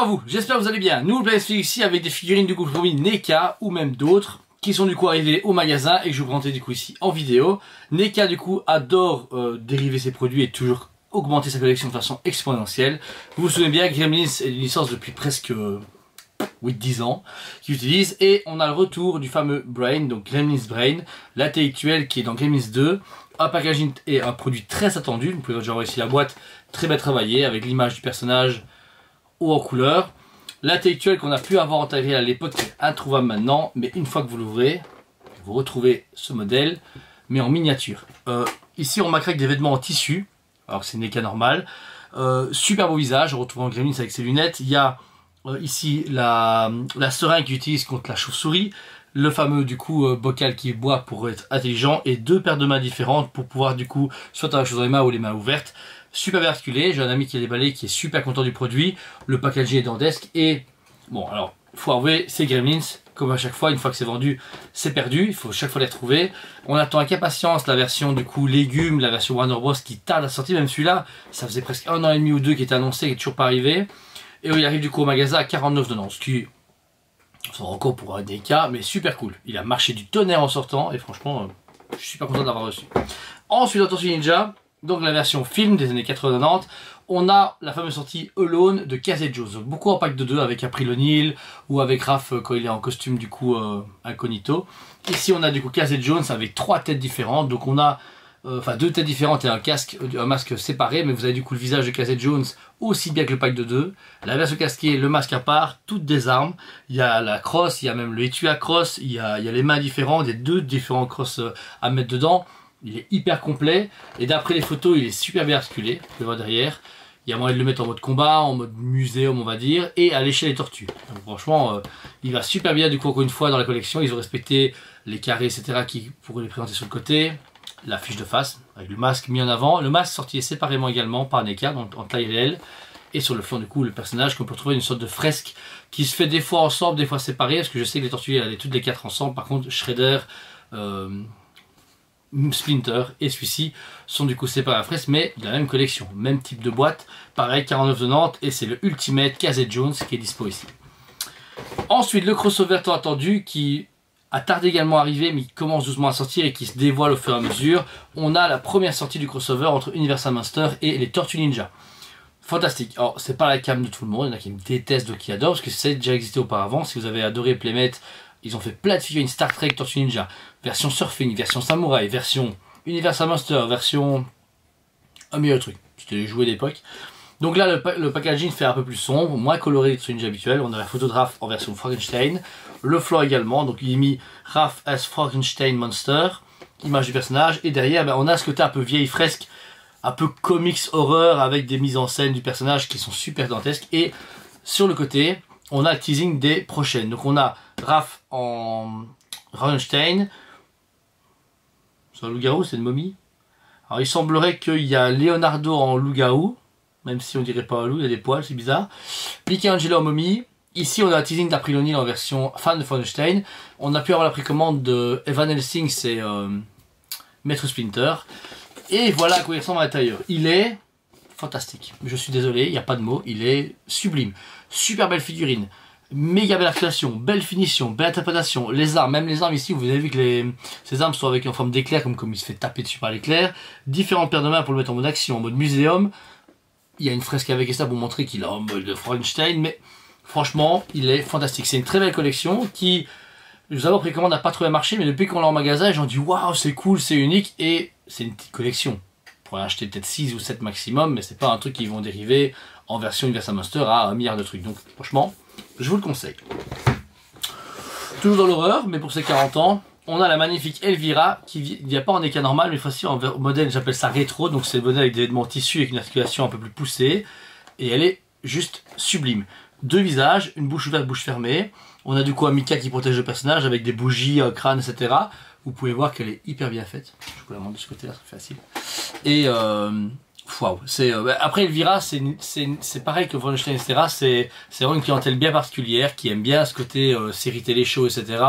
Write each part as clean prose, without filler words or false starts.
à vous, j'espère que vous allez bien. Nous, le Planète Félix ici avec des figurines du coup promis NECA ou même d'autres qui sont du coup arrivées au magasin et que je vous présentais du coup ici en vidéo. NECA du coup adore dériver ses produits et toujours augmenter sa collection de façon exponentielle. Vous vous souvenez bien, Gremlins est une licence depuis presque 10 ans qu'ils utilisent, et on a le retour du fameux Brain, donc Gremlins Brain, l'intellectuel qui est dans Gremlins 2. Un packaging et un produit très attendu. Vous pouvez déjà voir ici la boîte, très bien travaillée avec l'image du personnage ou en couleur. L'intellectuel qu'on a pu avoir en taille réelle à l'époque est introuvable maintenant, mais une fois que vous l'ouvrez, vous retrouvez ce modèle, mais en miniature. Ici on marque avec des vêtements en tissu, alors que c'est NECA normal. Super beau visage, on retrouve en Gremlins avec ses lunettes. Il y a ici la seringue qu'il utilise contre la chauve-souris, le fameux du coup bocal qui boit pour être intelligent, et deux paires de mains différentes pour pouvoir du coup soit avoir la chose dans les mains ou les mains ouvertes. Super bien articulé, j'ai un ami qui a déballé qui est super content du produit, le packaging est dantesque et bon, alors faut avouer, c'est Gremlins, comme à chaque fois, une fois que c'est vendu c'est perdu, il faut chaque fois les retrouver. On attend avec impatience la version du coup légumes, la version Warner Bros qui tarde à sortir, même celui-là ça faisait presque 1 an et demi ou 2 qui était annoncé, qui est toujours pas arrivé, et il arrive du coup au magasin à 49,90 €, ce qui sont encore pour un NECA, mais super cool. Il a marché du tonnerre en sortant et franchement je suis super content d'avoir reçu. Ensuite dans Tortue Ninja, donc la version film des années 80-90, on a la fameuse sortie Alone de Casey Jones, donc beaucoup en pack de 2 avec April O'Neil ou avec Raph quand il est en costume du coup incognito. Ici on a du coup Casey Jones avec 3 têtes différentes, donc on a enfin 2 têtes différentes et un masque séparé, mais vous avez du coup le visage de Casey Jones aussi bien que le pack de 2. La version casquée, le masque à part, toutes des armes. Il y a la crosse, il y a même le étui à crosse, il y a les mains différentes, il y a 2 différents crosses à mettre dedans. Il est hyper complet et d'après les photos il est super bien articulé, vous pouvez voir derrière. Il y a moyen de le mettre en mode combat, en mode muséum on va dire, et à l'échelle des tortues. Donc franchement il va super bien du coup encore une fois dans la collection. Ils ont respecté les carrés etc qui pourraient les présenter sur le côté. La fiche de face avec le masque mis en avant. Le masque sorti séparément également par NECA, donc en taille réelle. Et sur le flanc du coup le personnage qu'on peut retrouver une sorte de fresque qui se fait des fois ensemble, des fois séparée. Parce que je sais que les tortues elles allaient toutes les 4 ensemble. Par contre Shredder, Splinter et celui-ci sont du coup séparés à fresque, mais de la même collection, même type de boîte, pareil 49,90 €, et c'est le Ultimate Casey Jones qui est dispo ici. Ensuite le crossover tant attendu qui a tardé également à arriver mais qui commence doucement à sortir et qui se dévoile au fur et à mesure. On a la première sortie du crossover entre Universal Monster et les Tortues Ninja. Fantastique. Alors c'est pas la came de tout le monde, il y en a qui me détestent, d'autres qui adorent, parce que ça a déjà existé auparavant. Si vous avez adoré Playmate, ils ont fait plein de figurines Star Trek, Tortue Ninja, version surfing, version samouraï, version Universal Monster, version un meilleur truc. C'était les jouets d'époque. Donc là le packaging fait un peu plus sombre, moins coloré que Tortue Ninja habituel. On a la photo de Raph en version Frankenstein, le flanc également, donc il est mis Raph as Frankenstein Monster, image du personnage, et derrière on a ce côté un peu vieille fresque, un peu comics horreur avec des mises en scène du personnage qui sont super dantesques. Et sur le côté on a le teasing des prochaines. Donc on a Raph en Frankenstein. C'est un loup-garou, c'est une momie. Alors il semblerait qu'il y a Leonardo en loup-garou, même si on dirait pas un loup, il y a des poils, c'est bizarre. Michelangelo en momie. Ici on a un teasing d'April O'Neil en version fan de Frankenstein. On a pu avoir la précommande de Evan Helsing, c'est Maître Splinter. Et voilà à quoi il ressemble à l'intérieur. Il est fantastique. Je suis désolé, il n'y a pas de mots, il est sublime. Super belle figurine, méga belle articulation, belle finition, belle interprétation. Les armes, même les armes ici, vous avez vu que ces armes sont avec en forme d'éclair, comme il se fait taper dessus par l'éclair. Différentes paires de mains pour le mettre en mode action, en mode muséum. Il y a une fresque avec ça pour montrer qu'il est en mode de Frankenstein, mais franchement, il est fantastique. C'est une très belle collection qui, je vous avoue, précommande n'a pas trop bien marché, mais depuis qu'on l'a en magasin, les gens disent waouh, c'est cool, c'est unique, et c'est une petite collection. Pour en acheter peut-être 6 ou 7 maximum, mais c'est pas un truc qui vont dériver en version Universal Monster à 1 milliard de trucs. Donc franchement, je vous le conseille. Toujours dans l'horreur, mais pour ses 40 ans, on a la magnifique Elvira qui vient pas en NECA normal, mais fois-ci en modèle, j'appelle ça rétro, donc c'est le modèle avec des vêtements tissus avec une articulation un peu plus poussée, et elle est juste sublime. 2 visages, une bouche ouverte, bouche fermée. On a du coup un Mika qui protège le personnage avec des bougies, crâne, etc. Vous pouvez voir qu'elle est hyper bien faite. Je vous la montre de ce côté-là, c'est facile. Et waouh, après Elvira, c'est pareil que Frankenstein, etc. C'est vraiment une clientèle bien particulière qui aime bien ce côté série télé show, etc.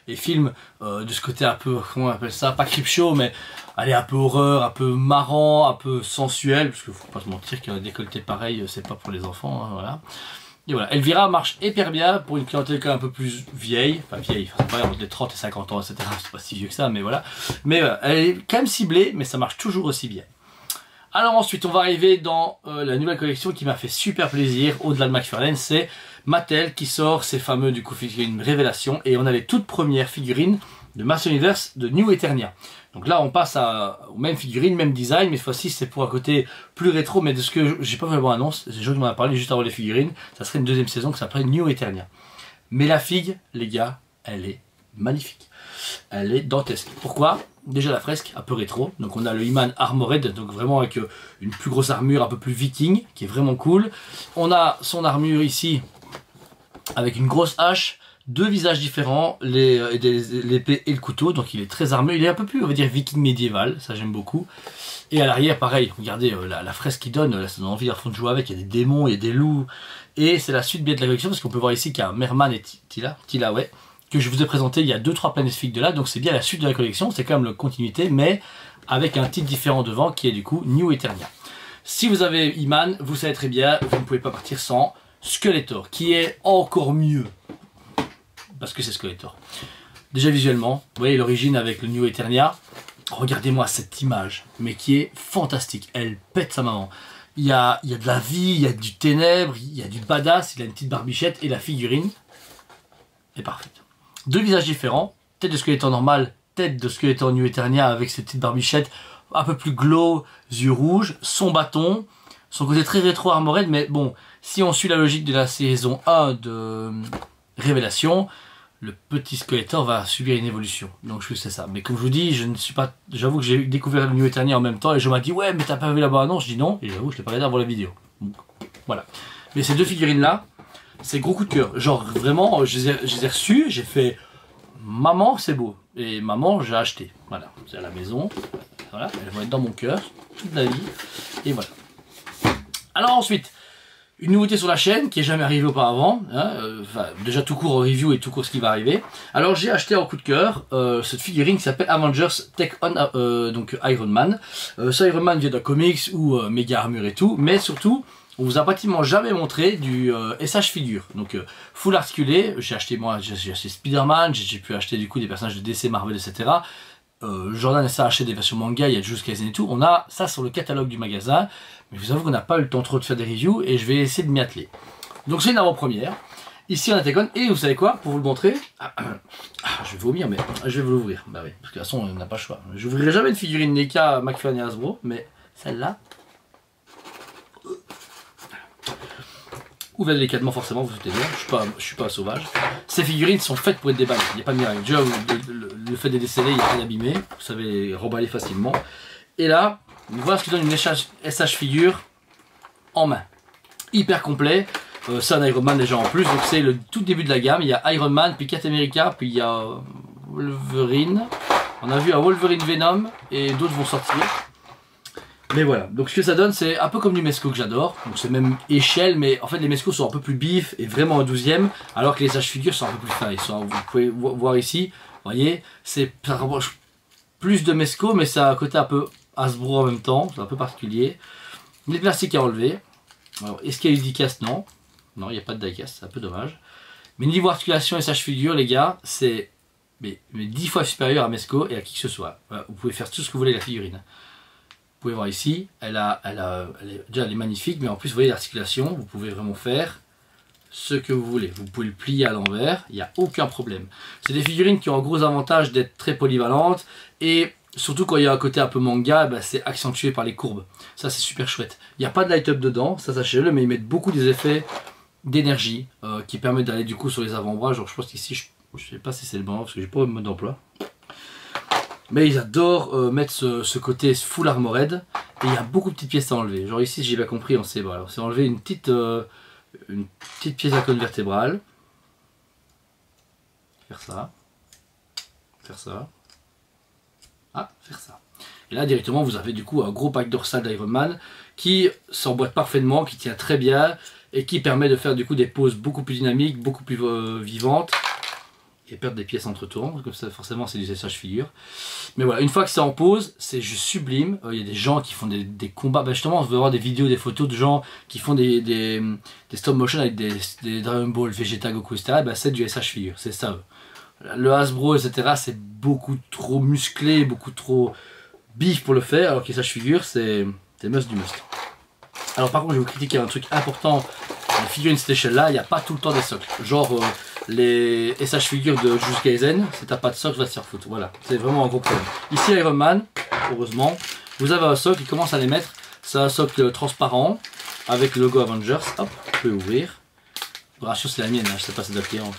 Et film de ce côté un peu, comment on appelle ça, pas creep show, mais allez, un peu horreur, un peu marrant, un peu sensuel, parce qu'il faut pas se mentir qu'un décolleté pareil, c'est pas pour les enfants, hein, voilà. Et voilà, Elvira marche hyper bien pour une clientèle quand même un peu plus vieille, enfin vieille, c'est pas entre les 30 et 50 ans, etc. C'est pas si vieux que ça, mais voilà. Mais elle est quand même ciblée, mais ça marche toujours aussi bien. Alors ensuite, on va arriver dans la nouvelle collection qui m'a fait super plaisir, au-delà de McFarlane, c'est Mattel qui sort ses fameux du coup figurines révélation, et on a les toutes premières figurines de Master Universe de New Eternia. Donc là on passe aux mêmes figurines, même design, mais cette fois-ci c'est pour un côté plus rétro, mais de ce que j'ai pas vraiment annonce, les gens qui m'en ont parlé juste avant les figurines, ça serait une deuxième saison qui s'appelle New Eternia. Mais la figue, les gars, elle est magnifique. Elle est dantesque. Pourquoi? Déjà la fresque, un peu rétro. Donc on a le He-Man Armored, donc vraiment avec une plus grosse armure, un peu plus viking, qui est vraiment cool. On a son armure ici, avec une grosse hache, deux visages différents, l'épée et le couteau, donc il est très armé, il est un peu plus, on va dire, viking médiéval, ça j'aime beaucoup. Et à l'arrière, pareil, regardez la fresque qu'il donne, là, ça donne envie de jouer avec, il y a des démons, il y a des loups, et c'est la suite bien de la collection, parce qu'on peut voir ici qu'il y a Merman et Tila, ouais, que je vous ai présenté il y a 2-3 planètes figues de là, donc c'est bien la suite de la collection, c'est quand même la continuité, mais avec un titre différent devant, qui est du coup New Eternia. Si vous avez He-Man, vous savez très bien, vous ne pouvez pas partir sans Skeletor, qui est encore mieux. Parce que c'est Skeletor. Déjà visuellement, vous voyez l'origine avec le New Eternia. Regardez-moi cette image, mais qui est fantastique. Elle pète sa maman. Il y a de la vie, il y a du ténèbre, il y a du badass, il a une petite barbichette et la figurine est parfaite. Deux visages différents, tête de Skeletor normal, tête de Skeletor New Eternia avec cette petite barbichette un peu plus glow, yeux rouges, son bâton, son côté très rétro armored, mais bon, si on suit la logique de la saison 1 de Révélation, le petit Skeletor va subir une évolution. Donc je sais ça. Mais comme je vous dis, je ne suis pas. J'avoue que j'ai découvert le New Eternia en même temps et je m'a dit ouais mais t'as pas vu la bande-annonce? Je dis non et j'avoue je l'ai pas regardé avant la vidéo. Donc, voilà. Mais ces deux figurines là, c'est gros coup de cœur. Genre vraiment, je les ai reçues, j'ai fait maman c'est beau. Et maman j'ai acheté. Voilà. C'est à la maison. Voilà. Elles vont être dans mon cœur toute la vie. Et voilà. Alors ensuite. Une nouveauté sur la chaîne qui est jamais arrivée auparavant, hein, déjà tout court en review et tout court ce qui va arriver. Alors j'ai acheté en coup de cœur cette figurine qui s'appelle Avengers Take On, donc Iron Man. Ce Iron Man vient d'un comics ou méga armure et tout, mais surtout on vous a pratiquement jamais montré du SH figure. Donc full articulé, j'ai acheté Spider-Man, j'ai pu acheter du coup des personnages de DC, Marvel, etc. Jordan et ça acheté des versions manga, il y a Jujutsu Kaisen et tout. On a ça sur le catalogue du magasin. Mais je vous avoue qu'on n'a pas eu le temps trop de faire des reviews et je vais essayer de m'y atteler. Donc c'est une avant-première. Ici on a Take On et vous savez quoi? Pour vous le montrer, je vais vomir mais je vais vous l'ouvrir. Bah oui, parce que de toute façon on n'a pas le choix. Je n'ouvrirai jamais une figurine NECA, McFarlane et Hasbro, mais celle-là. Ouvert délicatement forcément, vous doutez bien, je suis pas sauvage. Ces figurines sont faites pour être déballées, il n'y a pas de miracle. Déjà le fait de les déceler, il n'y a rien d'abîmé, vous savez les remballer facilement. Et là, voilà ce qui donne une SH figure en main. Hyper complet. C'est un Iron Man déjà en plus. Donc c'est le tout début de la gamme. Il y a Iron Man, puis Captain America, puis il y a Wolverine. On a vu un Wolverine Venom et d'autres vont sortir. Mais voilà. Donc ce que ça donne, c'est un peu comme du Mezco que j'adore. Donc c'est même échelle, mais en fait les Mezco sont un peu plus bif et vraiment un 12e. Alors que les SH figures sont un peu plus fins. Vous pouvez voir ici. Vous voyez, ça rapproche plus de Mezco, mais ça a un côté un peu Hasbro en même temps, c'est un peu particulier. Les plastiques à enlever. Alors, est-ce qu'il y a eu die-cast? Non. Non, il n'y a pas de die-cast, c'est un peu dommage. Mais niveau articulation et SH figure, les gars, c'est 10 fois supérieur à Mezco et à qui que ce soit. Voilà, vous pouvez faire tout ce que vous voulez la figurine. Vous pouvez voir ici, déjà elle est magnifique, mais en plus vous voyez l'articulation, vous pouvez vraiment faire ce que vous voulez. Vous pouvez le plier à l'envers, il n'y a aucun problème. C'est des figurines qui ont un gros avantage d'être très polyvalentes et surtout quand il y a un côté un peu manga, c'est accentué par les courbes. Ça c'est super chouette. Il n'y a pas de light up dedans, ça sachez-le, mais ils mettent beaucoup des effets d'énergie qui permettent d'aller du coup sur les avant-bras. Genre je pense qu'ici, je sais pas si c'est le bon parce que j'ai pas le mode d'emploi. Mais ils adorent mettre ce côté full armored et il y a beaucoup de petites pièces à enlever. Genre ici, si j'ai bien compris, on sait c'est enlever une petite pièce à colonne vertébrale. Faire ça. Faire ça. Ah, faire ça. Et là directement vous avez du coup un gros pack dorsal d'Iron Man qui s'emboîte parfaitement, qui tient très bien et qui permet de faire du coup des poses beaucoup plus dynamiques, beaucoup plus vivantes et perdre des pièces entre tours, comme ça forcément c'est du séchage figure. Mais voilà, une fois que c'est en pause, c'est juste sublime. Il y a des gens qui font des combats, justement on veut voir des vidéos, des photos de gens qui font des stop motion avec des Dragon Ball, Vegeta, Goku, etc. C'est du séchage figure, c'est ça. Le Hasbro, etc. c'est beaucoup trop musclé, beaucoup trop bif pour le faire, alors que les séchage figure c'est must du must. Alors par contre je vais vous critiquer un truc important, les figurines Station là, il n'y a pas tout le temps des socles. Genre les SH figures de Jujutsu Kaisen, si t'as pas de socle, va te faire foutre. Voilà, c'est vraiment un gros problème. Ici Iron Man, heureusement, vous avez un socle, il commence à les mettre. C'est un socle transparent avec le logo Avengers. Hop, vous pouvez ouvrir. Le ratio c'est la mienne, hein, je sais pas c'est de client.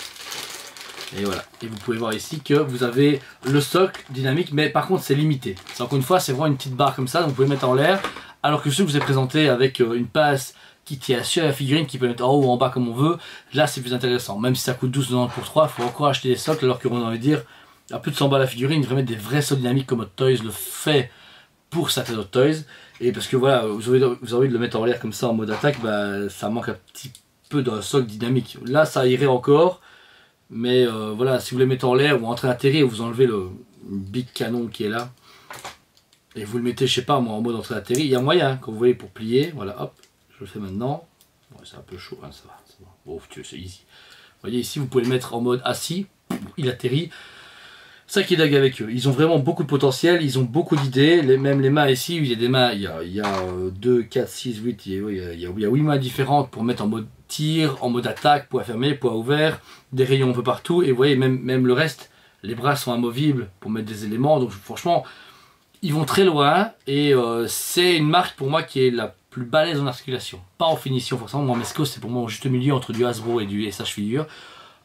Et voilà, et vous pouvez voir ici que vous avez le socle dynamique, mais par contre c'est limité. Encore une fois, c'est vraiment une petite barre comme ça, donc vous pouvez mettre en l'air. Alors que celui que je vous ai présenté avec une passe qui tient sur la figurine, qui peut mettre en haut ou en bas comme on veut, là c'est plus intéressant. Même si ça coûte 12,90 pour 3, il faut encore acheter des socles, alors qu'on a envie de dire, à plus de 100 balles la figurine, il devrait mettre des vrais socles dynamiques comme Hot Toys le fait pour certains Hot Toys. Et parce que voilà, vous avez envie de le mettre en l'air comme ça en mode attaque, ça manque un petit peu d'un socle dynamique. Là ça irait encore, mais voilà, si vous les mettez en l'air ou en train d'atterrir, vous enlevez le big canon qui est là. Et vous le mettez, je sais pas, moi, en mode entrée d'atterri, il y a moyen, hein, quand vous voyez, pour plier, voilà, hop, je le fais maintenant. Ouais, c'est un peu chaud, hein, ça va, c'est bon. Bon, c'est easy. Vous voyez ici, vous pouvez le mettre en mode assis, il atterrit. Ça qui est dingue avec eux, ils ont vraiment beaucoup de potentiel, ils ont beaucoup d'idées, même les mains ici, il y a des mains, il y a 2, 4, 6, 8, il y a 8 mains différentes pour mettre en mode tir, en mode attaque, poids fermé, poids ouvert, des rayons un peu partout, et vous voyez, même le reste, les bras sont amovibles pour mettre des éléments, donc franchement, ils vont très loin et c'est une marque pour moi qui est la plus balèze en articulation. Pas en finition forcément, moi Mesco c'est pour moi au juste milieu entre du Hasbro et du SH figure.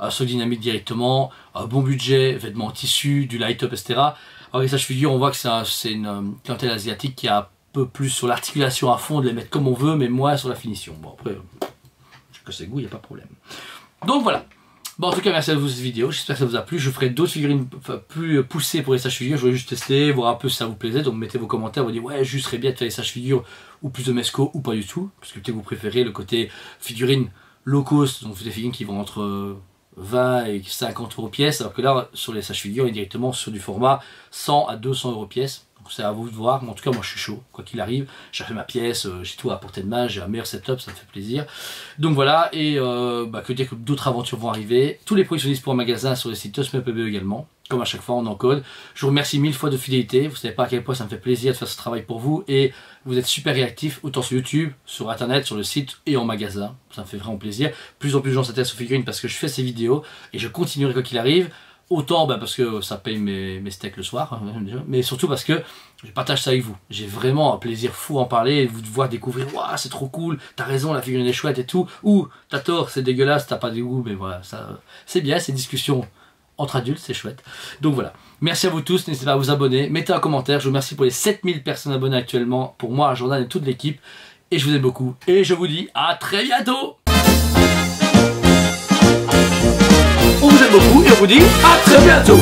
Socle dynamique directement, un bon budget, vêtements en tissu, du light up, etc. Alors SH figure on voit que c'est une clientèle asiatique qui a un peu plus sur l'articulation à fond, de les mettre comme on veut, mais moins sur la finition. Bon après, que c'est goût, il n'y a pas de problème. Donc voilà. Bon, en tout cas, merci à vous cette vidéo, j'espère que ça vous a plu. Je ferai d'autres figurines plus poussées pour les SH figures. Je voulais juste tester, voir un peu si ça vous plaisait. Donc mettez vos commentaires, vous dites ouais, juste serait bien de faire les SH figures ou plus de Mesco ou pas du tout. Parce que peut-être vous préférez le côté figurine low cost, donc des figurines qui vont entre 20 et 50 euros pièce. Alors que là, sur les SH figures, on est directement sur du format 100 à 200 euros pièce. C'est à vous de voir, mais en tout cas moi je suis chaud, quoi qu'il arrive, j'ai fait ma pièce, j'ai tout à portée de main, j'ai un meilleur setup, ça me fait plaisir. Donc voilà, et que dire que d'autres aventures vont arriver, tous les produits sont disponibles en magasin sur le site Tosme.be également, comme à chaque fois on encode. Je vous remercie 1000 fois de fidélité, vous savez pas à quel point ça me fait plaisir de faire ce travail pour vous, et vous êtes super réactifs, autant sur YouTube, sur internet, sur le site et en magasin, ça me fait vraiment plaisir. Plus en plus de gens s'intéressent aux figurines parce que je fais ces vidéos, et je continuerai quoi qu'il arrive. Autant parce que ça paye mes steaks le soir, hein, mais surtout parce que je partage ça avec vous. J'ai vraiment un plaisir fou à en parler et vous de voir découvrir, waouh, c'est trop cool, t'as raison, la figurine est chouette et tout, ou t'as tort, c'est dégueulasse, t'as pas de goût, mais voilà, ça c'est bien, c'est une discussion entre adultes, c'est chouette. Donc voilà, merci à vous tous, n'hésitez pas à vous abonner, mettez un commentaire, je vous remercie pour les 7000 personnes abonnées actuellement, pour moi, Jordan et toute l'équipe, et je vous aime beaucoup, et je vous dis à très bientôt. On vous aime beaucoup et on vous dit à très bientôt.